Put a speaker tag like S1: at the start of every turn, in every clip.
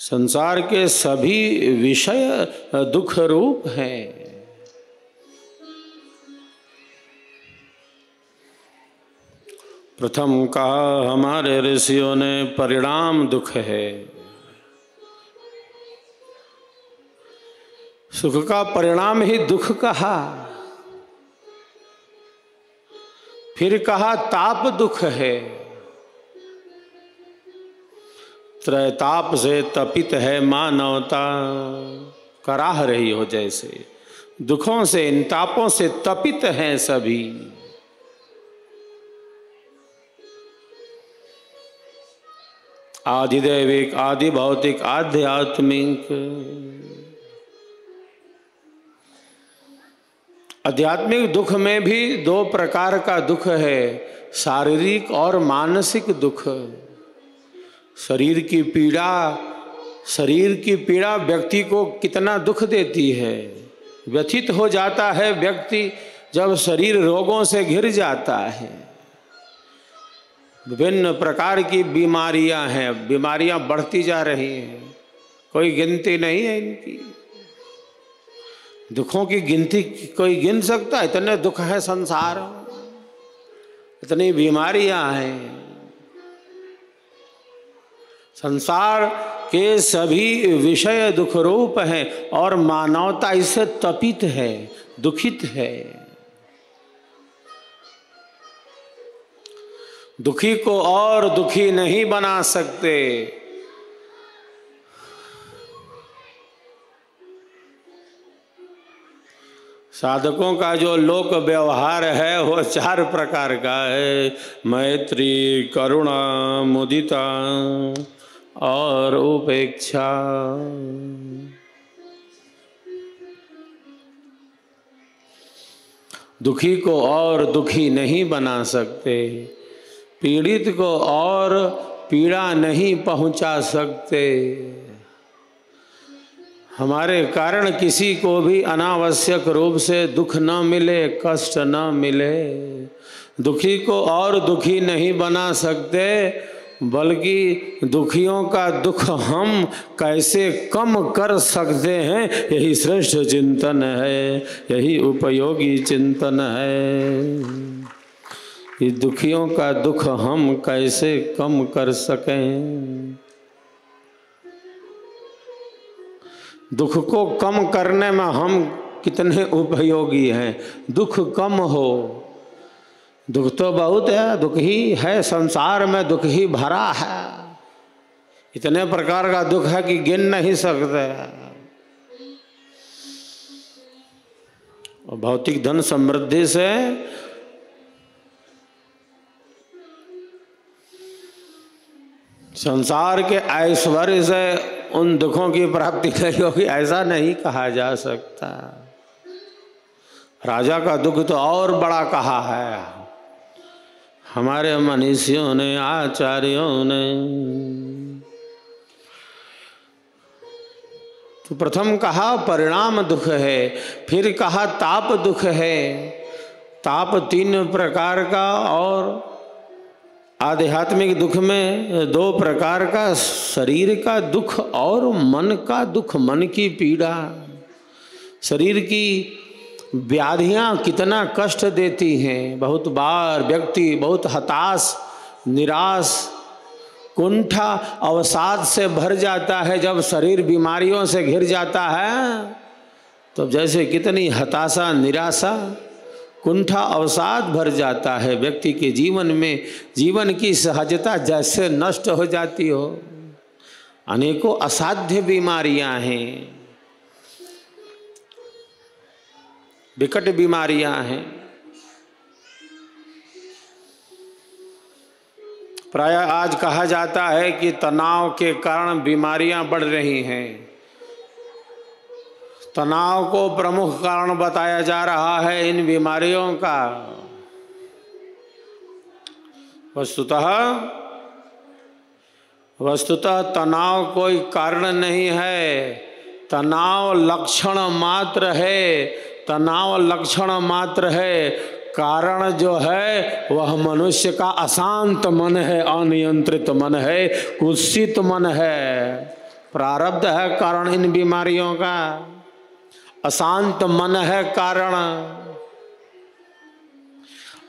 S1: संसार के सभी विषय दुख रूप हैं। प्रथम कहा हमारे ऋषियों ने परिणाम दुख है। सुख का परिणाम ही दुख कहा। फिर कहा ताप दुख है। त्रैताप से तपित है मानवता, कराह रही हो जैसे। दुखों से, इन तापों से तपित हैं सभी। आधिदैविक, आदि भौतिक, आध्यात्मिक। आध्यात्मिक दुख में भी दो प्रकार का दुख है, शारीरिक और मानसिक दुख। शरीर की पीड़ा व्यक्ति को कितना दुख देती है। व्यथित हो जाता है व्यक्ति जब शरीर रोगों से घिर जाता है। विभिन्न प्रकार की बीमारियां हैं, बीमारियां बढ़ती जा रही हैं, कोई गिनती नहीं है इनकी। दुखों की गिनती कोई गिन सकता है? इतने दुख है संसार, इतनी बीमारियां हैं। संसार के सभी विषय दुख रूप हैं और मानवता इससे तपित है, दुखित है। दुखी को और दुखी नहीं बना सकते। साधकों का जो लोक व्यवहार है वो चार प्रकार का है, मैत्री, करुणा, मुदिता और उपेक्षा। दुखी को और दुखी नहीं बना सकते, पीड़ित को और पीड़ा नहीं पहुंचा सकते। हमारे कारण किसी को भी अनावश्यक रूप से दुख न मिले, कष्ट न मिले। दुखी को और दुखी नहीं बना सकते, बल्कि दुखियों का दुख हम कैसे कम कर सकते हैं, यही श्रेष्ठ चिंतन है, यही उपयोगी चिंतन है। कि दुखियों का दुख हम कैसे कम कर सकें। दुख को कम करने में हम कितने उपयोगी हैं। दुख कम हो, दुख तो बहुत है, दुख ही है, संसार में दुख ही भरा है। इतने प्रकार का दुख है कि गिन नहीं सकते। और भौतिक धन समृद्धि से संसार के ऐश्वर्य से उन दुखों की प्राप्ति नहीं होगी, ऐसा नहीं कहा जा सकता। राजा का दुख तो और बड़ा कहा है हमारे मनीषियों ने, आचार्यों ने। तो प्रथम कहा परिणाम दुख है, फिर कहा ताप दुख है। ताप तीन प्रकार का और आध्यात्मिक दुख में दो प्रकार का, शरीर का दुख और मन का दुख, मन की पीड़ा। शरीर की व्याधियां कितना कष्ट देती हैं। बहुत बार व्यक्ति बहुत हताश, निराश, कुंठा, अवसाद से भर जाता है। जब शरीर बीमारियों से घिर जाता है तो जैसे कितनी हताशा, निराशा, कुंठा, अवसाद भर जाता है व्यक्ति के जीवन में। जीवन की सहजता जैसे नष्ट हो जाती हो। अनेकों असाध्य बीमारियां हैं, विकट बीमारियां हैं। प्राय आज कहा जाता है कि तनाव के कारण बीमारियां बढ़ रही हैं। तनाव को प्रमुख कारण बताया जा रहा है इन बीमारियों का। वस्तुतः तनाव कोई कारण नहीं है, तनाव लक्षण मात्र है। तनाव लक्षण मात्र है, कारण जो है वह मनुष्य का अशांत मन है, अनियंत्रित मन है, कुत्सित मन है। प्रारब्ध है कारण इन बीमारियों का, अशांत मन है कारण,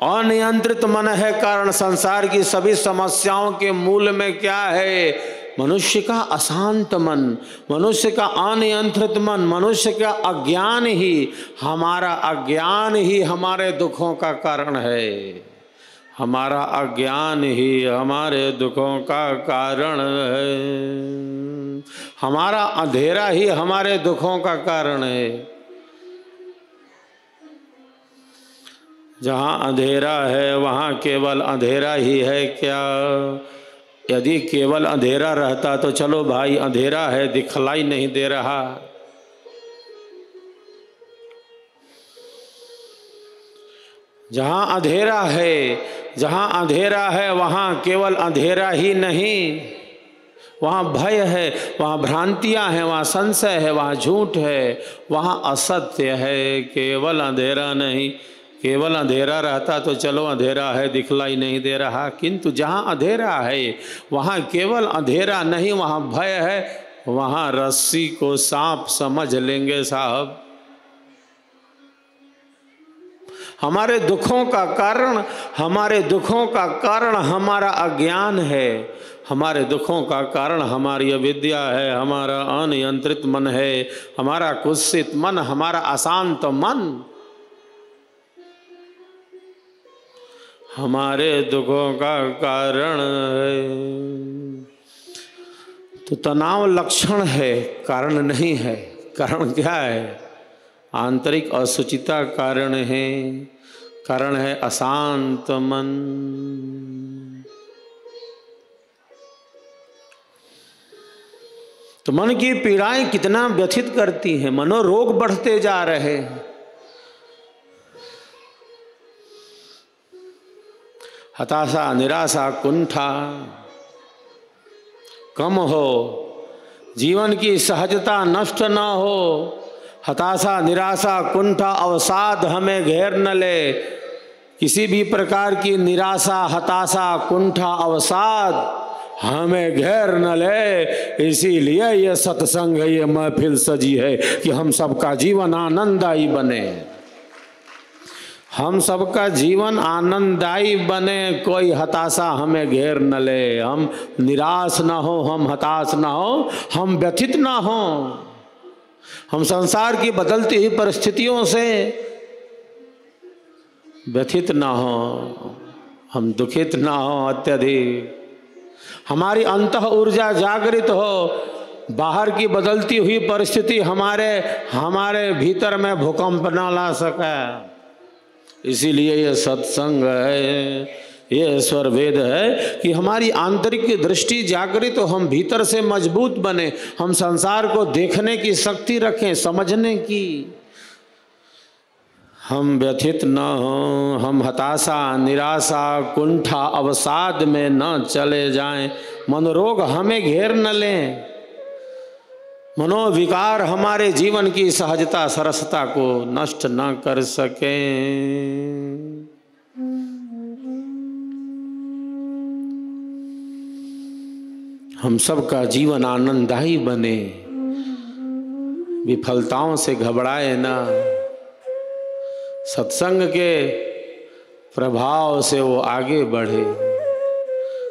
S1: अनियंत्रित मन है कारण। संसार की सभी समस्याओं के मूल में क्या है? मनुष्य का अशांत मन, मनुष्य का अनियंत्रित मन, मनुष्य का अज्ञान ही, हमारा अज्ञान ही हमारे दुखों का कारण है। हमारा अज्ञान ही हमारे दुखों का कारण है। हमारा अंधेरा ही हमारे दुखों का कारण है। जहाँ अंधेरा है वहाँ केवल अंधेरा ही है क्या? यदि केवल अंधेरा रहता तो चलो भाई अंधेरा है, दिखलाई नहीं दे रहा। जहाँ अंधेरा है वहाँ केवल अंधेरा ही नहीं, वहाँ भय है, वहाँ भ्रांतियाँ हैं, वहाँ संशय है, वहाँ झूठ है, वहाँ असत्य है। केवल अंधेरा नहीं, केवल अंधेरा रहता तो चलो अंधेरा है, दिखलाई नहीं दे रहा। किंतु जहाँ अंधेरा है वहाँ केवल अंधेरा नहीं, वहाँ भय है, वहाँ रस्सी को सांप समझ लेंगे साहब। हमारे दुखों का कारण हमारा अज्ञान है, हमारे दुखों का कारण हमारी अविद्या है, हमारा अनियंत्रित मन है, हमारा कुत्सित मन, हमारा अशांत मन हमारे दुखों का कारण है। तो तनाव लक्षण है, कारण नहीं है। कारण क्या है? आंतरिक असुचिता कारण है। कारण है अशांत मन। तो मन की पीड़ाएं कितना व्यथित करती हैं, मनोरोग बढ़ते जा रहे हैं। हताशा, निराशा, कुंठा कम हो, जीवन की सहजता नष्ट न हो। हताशा, निराशा, कुंठा, अवसाद हमें घेर न ले। किसी भी प्रकार की निराशा, हताशा, कुंठा, अवसाद हमें घेर न ले। इसीलिए ये सत्संग, ये महफिल सजी है कि हम सबका जीवन आनंददायी बने, हम सबका जीवन आनंददायी बने। कोई हताशा हमें घेर न ले, हम निराश ना हो, हम हताश ना हो, हम व्यथित ना हो, हम संसार की बदलती हुई परिस्थितियों से व्यथित ना हो, हम दुखित ना हो अत्यधिक। हमारी अंतः ऊर्जा जागृत हो, बाहर की बदलती हुई परिस्थिति हमारे भीतर में भूकंप ना ला सके। इसीलिए ये सत्संग है, ये ईश्वर वेद है कि हमारी आंतरिक दृष्टि जागृत हो, हम भीतर से मजबूत बने, हम संसार को देखने की शक्ति रखें, समझने की। हम व्यथित न हो, हम हताशा, निराशा, कुंठा, अवसाद में न चले जाएं, मनोरोग हमें घेर न लें, मनोविकार हमारे जीवन की सहजता, सरसता को नष्ट न कर सकें। हम सबका जीवन आनंददायी बने, विफलताओं से घबराए ना, सत्संग के प्रभाव से वो आगे बढ़े,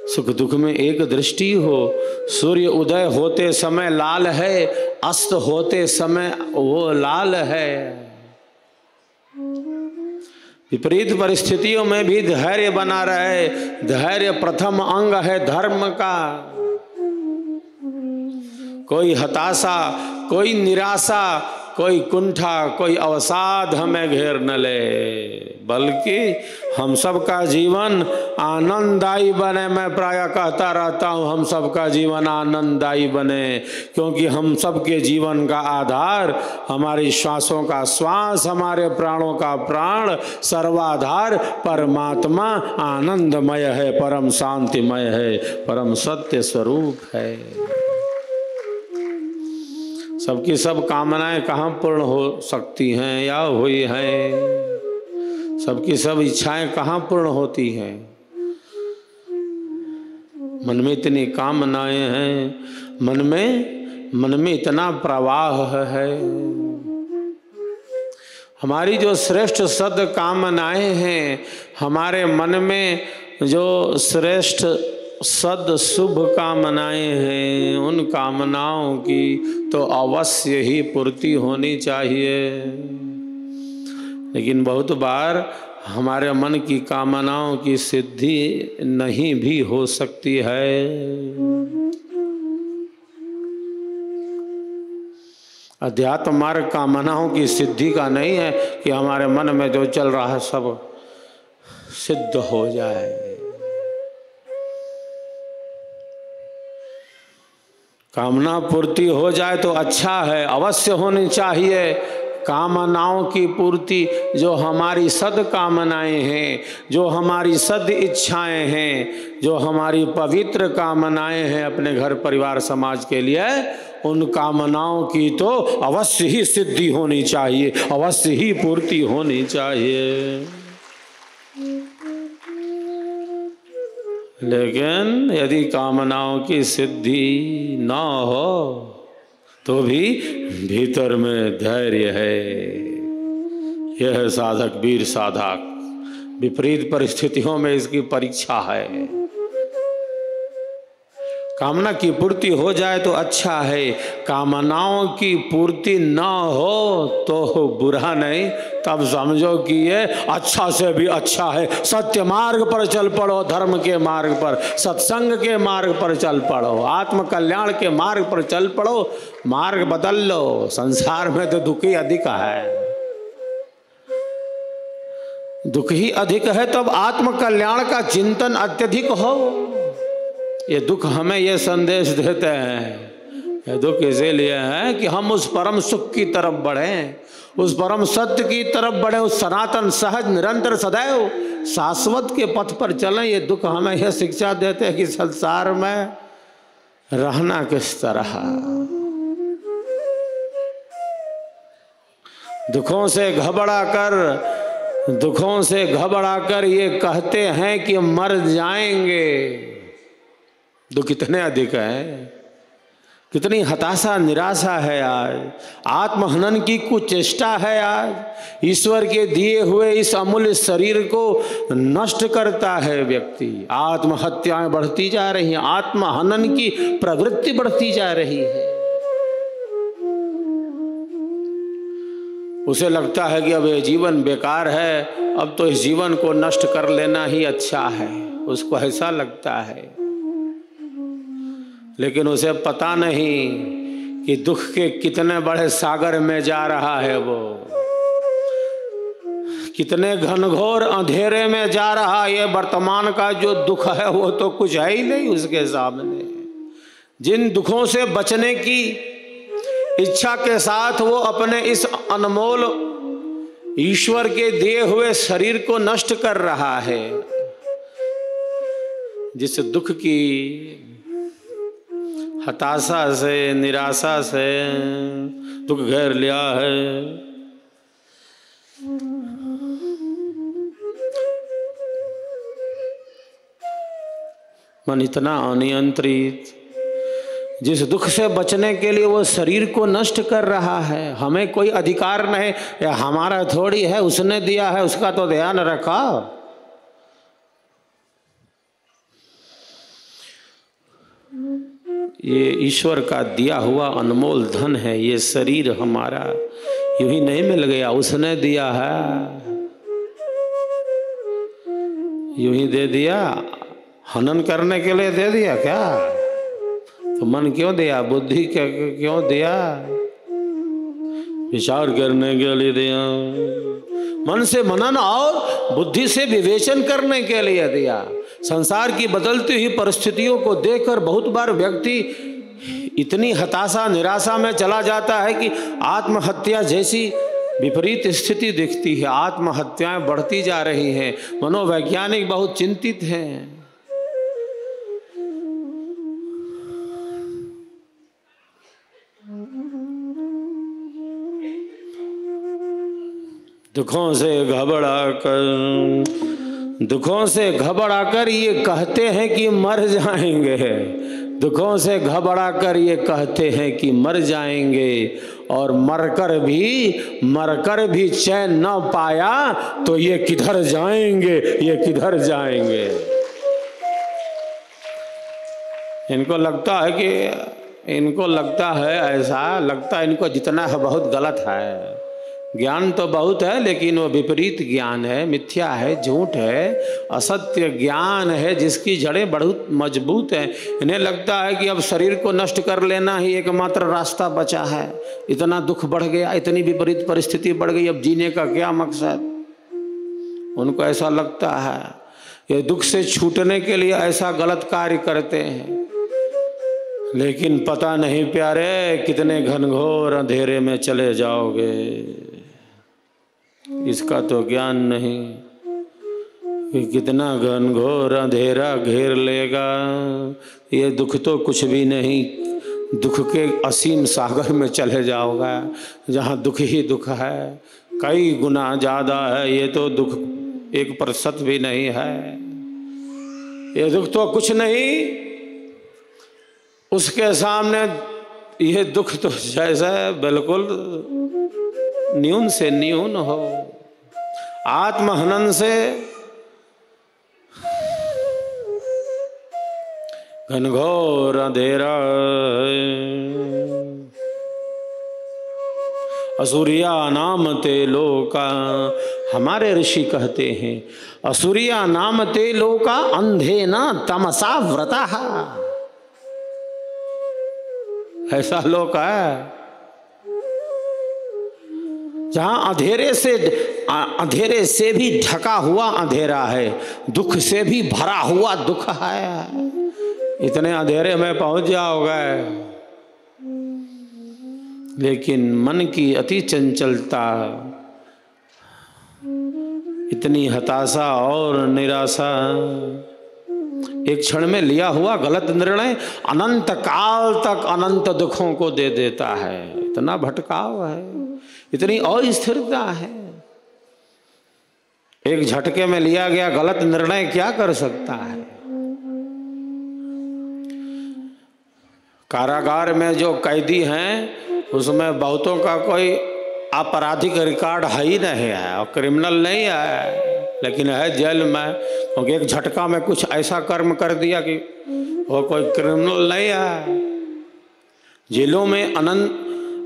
S1: सुख दुख में एक दृष्टि हो। सूर्य उदय होते समय लाल है, अस्त होते समय वो लाल है। विपरीत परिस्थितियों में भी धैर्य बना रहे, धैर्य प्रथम अंग है धर्म का। कोई हताशा, कोई निराशा, कोई कुंठा, कोई अवसाद हमें घेर न ले, बल्कि हम सबका जीवन आनंददायी बने। मैं प्रायः कहता रहता हूँ, हम सबका जीवन आनंददायी बने, क्योंकि हम सबके जीवन का आधार हमारी श्वासों का श्वास, हमारे प्राणों का प्राण, सर्वाधार परमात्मा आनंदमय है, परम शांतिमय है, परम सत्य स्वरूप है। सबकी सब कामनाएं कहाँ पूर्ण हो सकती हैं या हुई हैं? सबकी सब इच्छाएं कहाँ पूर्ण होती हैं? मन में इतनी कामनाएं हैं, मन में मन में इतना प्रवाह है। हमारी जो श्रेष्ठ सद कामनाएं हैं, हमारे मन में जो श्रेष्ठ सद शुभ कामनाएं हैं, उन कामनाओं की तो अवश्य ही पूर्ति होनी चाहिए। लेकिन बहुत बार हमारे मन की कामनाओं की सिद्धि नहीं भी हो सकती है। अध्यात्म मार्ग कामनाओं की सिद्धि का नहीं है कि हमारे मन में जो चल रहा है सब सिद्ध हो जाए। कामना पूर्ति हो जाए तो अच्छा है, अवश्य होनी चाहिए। कामनाओं की पूर्ति, जो हमारी सद कामनाएं हैं, जो हमारी सद इच्छाएं हैं, जो हमारी पवित्र कामनाएं हैं अपने घर परिवार समाज के लिए, उन कामनाओं की तो अवश्य ही सिद्धि होनी चाहिए, अवश्य ही पूर्ति होनी चाहिए। लेकिन यदि कामनाओं की सिद्धि ना हो तो भी भीतर में धैर्य है। यह है साधक, वीर साधक। विपरीत परिस्थितियों में इसकी परीक्षा है। कामना की पूर्ति हो जाए तो अच्छा है, कामनाओं की पूर्ति ना हो तो बुरा नहीं, तब समझो कि ये अच्छा से भी अच्छा है। सत्य मार्ग पर चल पड़ो, धर्म के मार्ग पर, सत्संग के मार्ग पर चल पड़ो, आत्म कल्याण के मार्ग पर चल पड़ो, मार्ग बदल लो। संसार में तो दुख ही अधिक है, दुख ही अधिक है, तब आत्म कल्याण का चिंतन अत्यधिक हो। ये दुख हमें ये संदेश देते हैं, ये दुख इसीलिए है कि हम उस परम सुख की तरफ बढ़ें, उस परम सत्य की तरफ बढ़े, उस सनातन सहज निरंतर सदैव शाश्वत के पथ पर चलें। ये दुख हमें यह शिक्षा देते हैं कि संसार में रहना किस तरह। दुखों से घबरा कर ये कहते हैं कि मर जाएंगे। दुख कितने अधिक है, कितनी हताशा निराशा है आज। आत्महनन की कुचेष्टा है आज। ईश्वर के दिए हुए इस अमूल्य शरीर को नष्ट करता है व्यक्ति। आत्महत्याएं बढ़ती जा रही हैं, आत्महनन की प्रवृत्ति बढ़ती जा रही है। उसे लगता है कि अब यह जीवन बेकार है, अब तो इस जीवन को नष्ट कर लेना ही अच्छा है, उसको ऐसा लगता है। लेकिन उसे पता नहीं कि दुख के कितने बड़े सागर में जा रहा है, वो कितने घनघोर अंधेरे में जा रहा है। ये वर्तमान का जो दुख है वो तो कुछ है ही नहीं उसके सामने। जिन दुखों से बचने की इच्छा के साथ वो अपने इस अनमोल ईश्वर के दिए हुए शरीर को नष्ट कर रहा है, जिस दुख की हताशा से, निराशा से दुख घेर लिया है, मन इतना अनियंत्रित, जिस दुख से बचने के लिए वो शरीर को नष्ट कर रहा है। हमें कोई अधिकार नहीं, या हमारा थोड़ी है, उसने दिया है, उसका तो ध्यान रखा। ये ईश्वर का दिया हुआ अनमोल धन है। ये शरीर हमारा यूं ही नहीं मिल गया, उसने दिया है, यूं ही दे दिया। हनन करने के लिए दे दिया क्या? तो मन क्यों दिया, बुद्धि क्यों दिया? विचार करने के लिए दिया, मन से मनन और बुद्धि से विवेचन करने के लिए दिया। संसार की बदलती हुई परिस्थितियों को देखकर बहुत बार व्यक्ति इतनी हताशा निराशा में चला जाता है कि आत्महत्या जैसी विपरीत स्थिति दिखती है। आत्महत्याएं बढ़ती जा रही हैं। मनोवैज्ञानिक बहुत चिंतित हैं। दुखों से घबरा कर ये कहते हैं कि मर जाएंगे। दुखों से घबरा कर ये कहते हैं कि मर जाएंगे, और मरकर भी चैन न पाया तो ये किधर जाएंगे, ये किधर जाएंगे। इनको लगता है ऐसा लगता है इनको जितना है बहुत गलत है। ज्ञान तो बहुत है लेकिन वो विपरीत ज्ञान है, मिथ्या है, झूठ है, असत्य ज्ञान है जिसकी जड़ें बहुत मजबूत हैं। इन्हें लगता है कि अब शरीर को नष्ट कर लेना ही एकमात्र रास्ता बचा है। इतना दुख बढ़ गया, इतनी विपरीत परिस्थिति बढ़ गई, अब जीने का क्या मकसद। उनको ऐसा लगता है, ये दुख से छूटने के लिए ऐसा गलत कार्य करते हैं। लेकिन पता नहीं प्यारे कितने घनघोर अंधेरे में चले जाओगे, इसका तो ज्ञान नहीं कि कितना घनघोर अंधेरा घेर लेगा। ये दुख तो कुछ भी नहीं, दुख के असीम सागर में चले जाओगा जहाँ दुख ही दुख है, कई गुना ज़्यादा है। ये तो दुख 1% भी नहीं है, ये दुख तो कुछ नहीं, उसके सामने ये दुख तो जैसा बिल्कुल न्यून से न्यून हो। आत्महनन से घनघोर अंधेरा, असुरिया नाम ते लोका, हमारे ऋषि कहते हैं असुरिया नाम ते लोका अंधे न तमसा व्रता। ऐसा लोक है जहां अंधेरे से भी ढका हुआ अंधेरा है, दुख से भी भरा हुआ दुख है। इतने अंधेरे में पहुंच जाओगे, लेकिन मन की अति चंचलता, इतनी हताशा और निराशा, एक क्षण में लिया हुआ गलत निर्णय अनंत काल तक अनंत दुखों को दे देता है। इतना भटकाव है, इतनी अस्थिरता है। एक झटके में लिया गया गलत निर्णय क्या कर सकता है। कारागार में जो कैदी हैं उसमें बहुतों का कोई आपराधिक रिकॉर्ड है ही नहीं है और क्रिमिनल नहीं है, लेकिन है जेल में, क्योंकि एक झटका में कुछ ऐसा कर्म कर दिया कि वो कोई क्रिमिनल नहीं है। जेलों में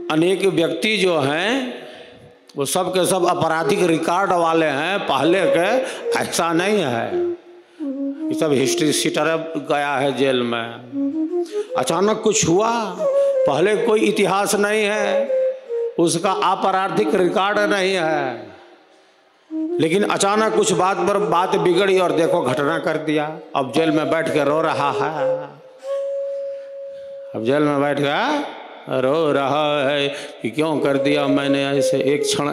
S1: अनेक व्यक्ति जो हैं वो सब के सब आपराधिक रिकॉर्ड वाले हैं पहले के, ऐसा नहीं है। ये सब हिस्ट्री सीटर गया है जेल में, अचानक कुछ हुआ, पहले कोई इतिहास नहीं है, उसका आपराधिक रिकॉर्ड नहीं है, लेकिन अचानक कुछ बात पर बात बिगड़ी और देखो घटना कर दिया। अब जेल में बैठ के रो रहा है, अब जेल में बैठ के रो रहा है कि क्यों कर दिया मैंने ऐसे। एक क्षण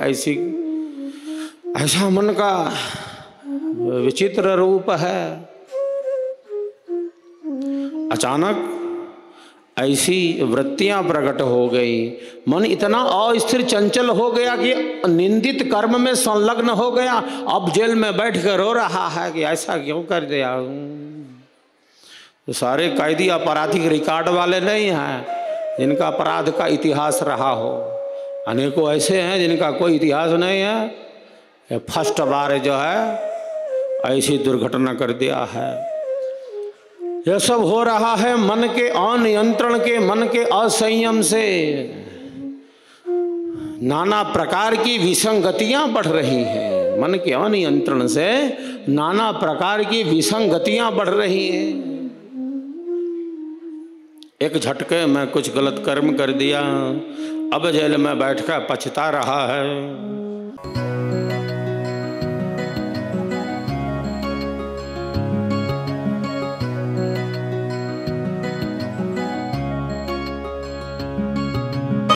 S1: ऐसा मन का विचित्र रूप है। अचानक ऐसी वृत्तियां प्रकट हो गई, मन इतना अस्थिर चंचल हो गया कि निंदित कर्म में संलग्न हो गया। अब जेल में बैठ कर रो रहा है कि ऐसा क्यों कर दिया। तो सारे कैदी आपराधिक रिकॉर्ड वाले नहीं हैं जिनका अपराध का इतिहास रहा हो, अनेकों ऐसे हैं जिनका कोई इतिहास नहीं है। फर्स्ट बार जो है ऐसी दुर्घटना कर दिया है। यह सब हो रहा है मन के अनियंत्रण के, मन के असंयम से। नाना प्रकार की विसंगतियां बढ़ रही हैं, मन के अनियंत्रण से नाना प्रकार की विसंगतियां बढ़ रही हैं। एक झटके में कुछ गलत कर्म कर दिया, अब जेल में बैठकर पछता रहा है।